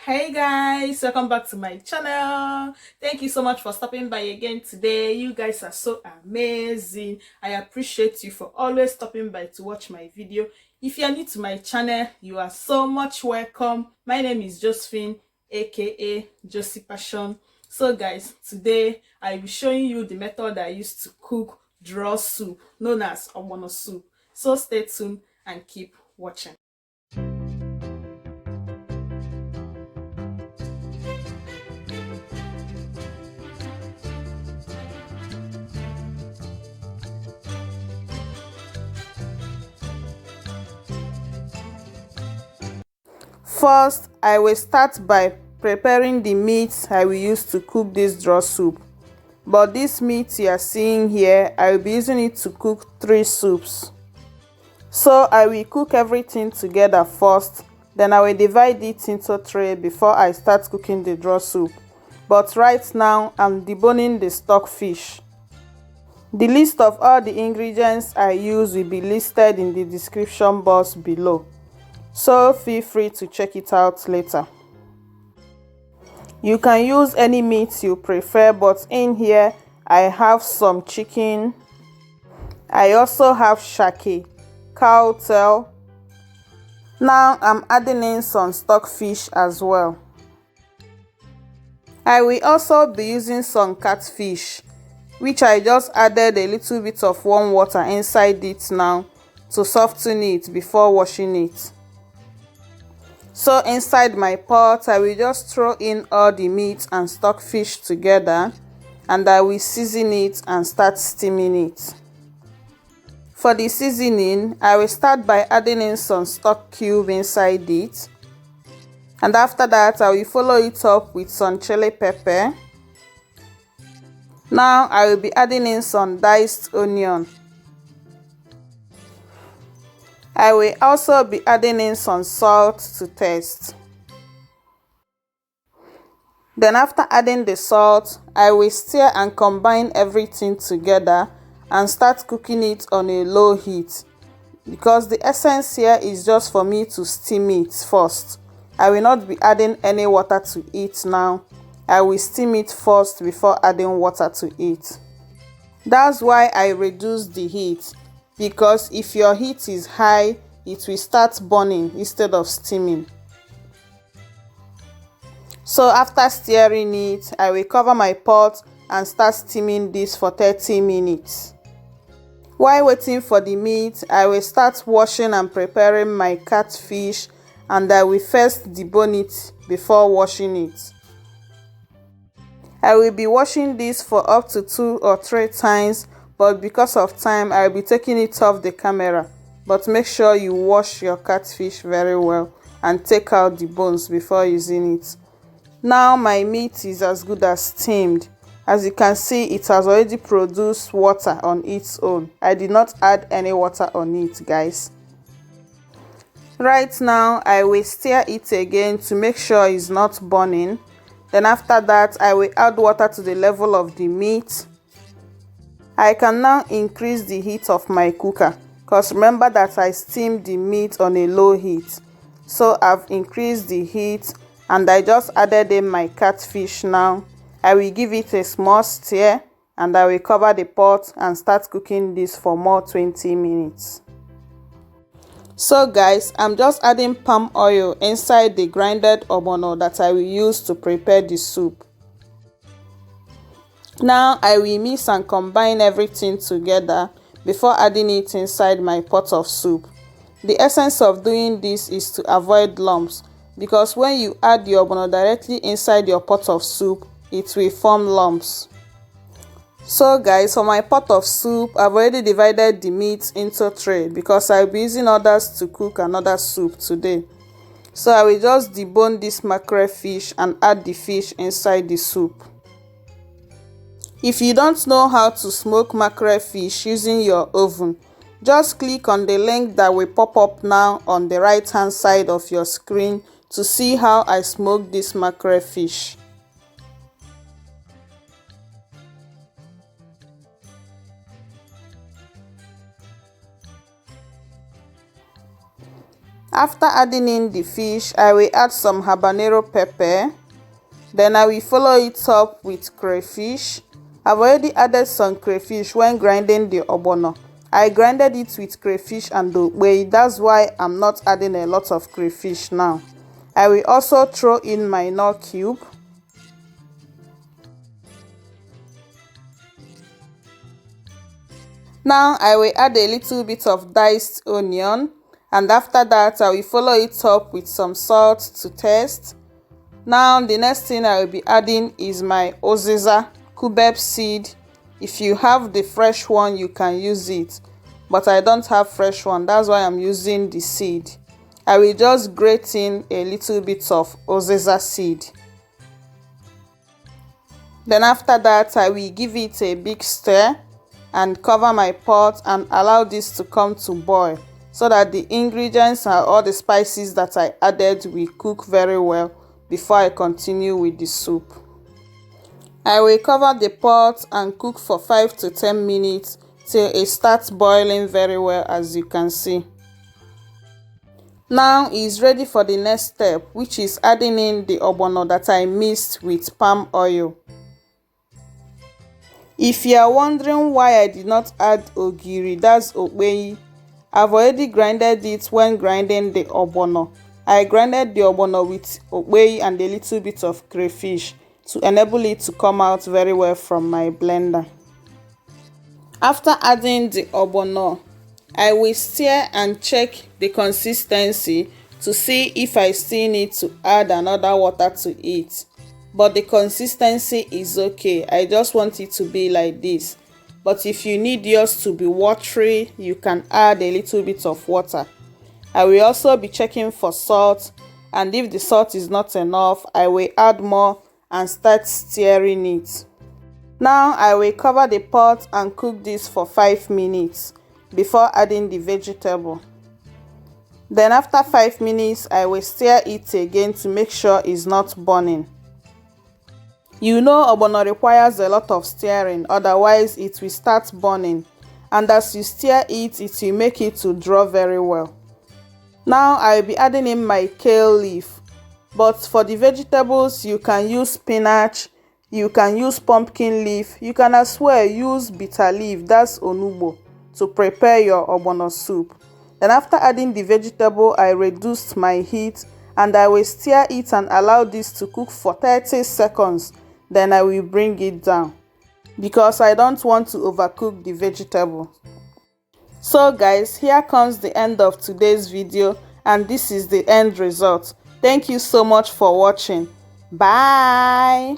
Hey guys, welcome back to my channel. Thank you so much for stopping by again today. You guys are so amazing. I appreciate you for always stopping by to watch my video. If you are new to my channel, you are so much welcome. My name is Josephine, aka Josie Passion. So guys, today I'll be showing you the method I used to cook draw soup known as Ogbono soup. So stay tuned and keep watching. First, I will start by preparing the meat I will use to cook this draw soup. But this meat you are seeing here, I will be using it to cook 3 soups. So I will cook everything together first, then I will divide it into 3 before I start cooking the draw soup. But right now, I'm deboning the stockfish. The list of all the ingredients I use will be listed in the description box below, so feel free to check it out later. You can use any meat you prefer, but in here I have some chicken. I also have shake, cow tail. Now I'm adding in some stockfish as well. I will also be using some catfish, which I just added a little bit of warm water inside it now to soften it before washing it. So inside my pot, I will just throw in all the meat and stockfish together, and I will season it and start steaming it. For the seasoning, I will start by adding in some stock cube inside it, and after that I will follow it up with some chili pepper. Now I will be adding in some diced onion. I will also be adding in some salt to taste. Then after adding the salt, I will stir and combine everything together and start cooking it on a low heat, because the essence here is just for me to steam it first. I will not be adding any water to it now. I will steam it first before adding water to it. That's why I reduce the heat, because if your heat is high, it will start burning instead of steaming. So after stirring it, I will cover my pot and start steaming this for 30 minutes. While waiting for the meat, I will start washing and preparing my catfish, and I will first debone it before washing it. I will be washing this for up to 2 or 3 times, but because of time I will be taking it off the camera. But make sure you wash your catfish very well and take out the bones before using it. Now my meat is as good as steamed. As you can see, it has already produced water on its own. I did not add any water on it, guys. Right now I will stir it again to make sure it's not burning. Then after that, I will add water to the level of the meat. I can now increase the heat of my cooker, because remember that I steamed the meat on a low heat. So I've increased the heat and I just added in my catfish now. I will give it a small stir and I will cover the pot and start cooking this for more 20 minutes. So guys, I'm just adding palm oil inside the grinded ogbono that I will use to prepare the soup. Now I will mix and combine everything together before adding it inside my pot of soup. The essence of doing this is to avoid lumps, because when you add the ogbono directly inside your pot of soup, it will form lumps. So guys, for my pot of soup, I've already divided the meat into 3 because I'll be using others to cook another soup today. So I will just debone this mackerel fish and add the fish inside the soup. If you don't know how to smoke mackerel fish using your oven, just click on the link that will pop up now on the right hand side of your screen to see how I smoke this mackerel fish. After adding in the fish, I will add some habanero pepper. Then I will follow it up with crayfish. I've already added some crayfish when grinding the ogbono. I grinded it with crayfish and ogbono. That's why I'm not adding a lot of crayfish now. I will also throw in my Knor cube. Now I will add a little bit of diced onion, and after that I will follow it up with some salt to taste. Now the next thing I will be adding is my Uziza cubeb seed. If you have the fresh one, you can use it, but I don't have fresh one, that's why I'm using the seed. I will just grate in a little bit of Uziza seed. Then after that I will give it a big stir and cover my pot and allow this to come to boil, so that the ingredients and all the spices that I added will cook very well before I continue with the soup. I will cover the pot and cook for 5 to 10 minutes till it starts boiling very well, as you can see. Now it's ready for the next step, which is adding in the ogbono that I mixed with palm oil. If you are wondering why I did not add ogiri, that's ogbono, I've already grinded it when grinding the ogbono. I grinded the ogbono with ogbono and a little bit of crayfish to enable it to come out very well from my blender. After adding the ogbono, I will stir and check the consistency to see if I still need to add another water to it. But the consistency is okay. I just want it to be like this. But if you need yours to be watery, you can add a little bit of water. I will also be checking for salt, and if the salt is not enough, I will add more and start stirring it. Now I will cover the pot and cook this for 5 minutes before adding the vegetable. Then after 5 minutes, I will stir it again to make sure it's not burning. You know ogbono requires a lot of stirring, otherwise it will start burning, and as you stir it, it will make it to draw very well. Now I will be adding in my kale leaf, but for the vegetables you can use spinach, you can use pumpkin leaf, you can as well use bitter leaf, that's onugbo, to prepare your ogbono soup. Then after adding the vegetable, I reduced my heat and I will stir it and allow this to cook for 30 seconds. Then I will bring it down because I don't want to overcook the vegetable. So guys, here comes the end of today's video, and this is the end result. Thank you so much for watching. Bye.